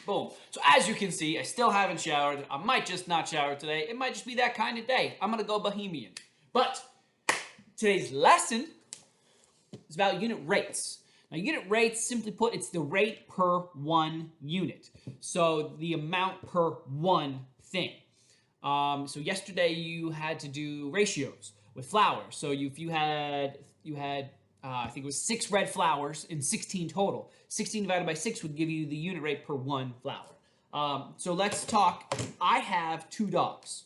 Boom. So as you can see, I still haven't showered. I might just not shower today. It might just be that kind of day. I'm going to go bohemian. But today's lesson is about unit rates. Now, unit rates, simply put, it's the rate per one unit. So the amount per one thing. So yesterday you had to do ratios with flour. So if you had I think it was 6 red flowers in 16 total. 16 divided by 6 would give you the unit rate per one flour. So let's talk. I have 2 dogs.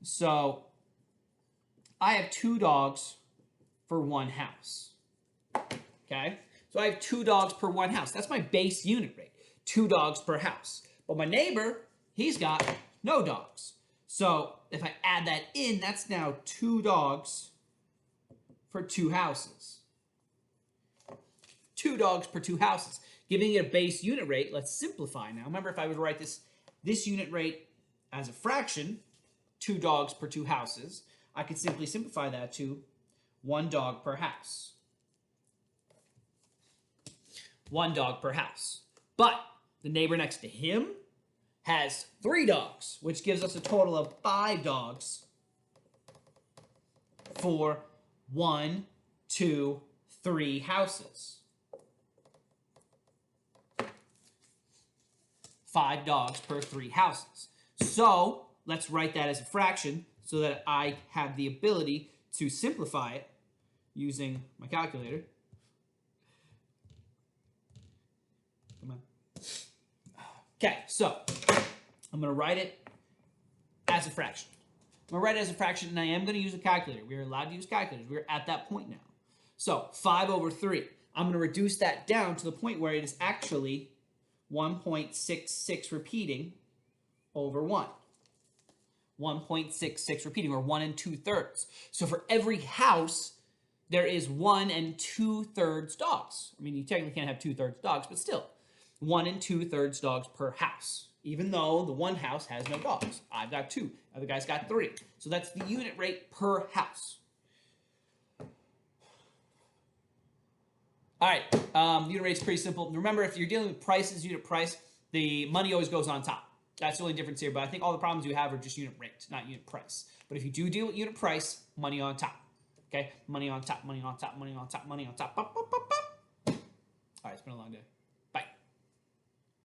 So I have 2 dogs for one house. Okay? So I have 2 dogs per one house. That's my base unit rate. 2 dogs per house. But my neighbor, he's got no dogs. So if I add that in, that's now 2 dogs for 2 houses. 2 dogs per 2 houses. Giving it a base unit rate, let's simplify now. Remember, if I would write this unit rate as a fraction, 2 dogs per 2 houses, I could simply simplify that to 1 dog per house. 1 dog per house. But the neighbor next to him has 3 dogs, which gives us a total of 5 dogs for 1, 2, 3 houses. 5 dogs per 3 houses. So let's write that as a fraction so that I have the ability to simplify it using my calculator. Come on. Okay, so I'm going to write it as a fraction. I'm going to write it as a fraction, and I am going to use a calculator. We are allowed to use calculators. We're at that point now. So 5 over 3. I'm going to reduce that down to the point where it is actually 1.66 repeating over 1. 1.66 repeating, or 1 2/3. So for every house, there is 1 2/3 dogs. I mean, you technically can't have 2/3 dogs, but still. 1 2/3 dogs per house, even though the one house has no dogs. I've got 2. The other guy's got 3. So that's the unit rate per house. All right, unit rate's pretty simple. Remember, if you're dealing with prices, unit price, the money always goes on top. That's the only difference here, but I think all the problems you have are just unit rate, not unit price. But if you do deal with unit price, money on top. Okay? Money on top, money on top, money on top, money on top. Bop, bop, bop, bop. All right, it's been a long day.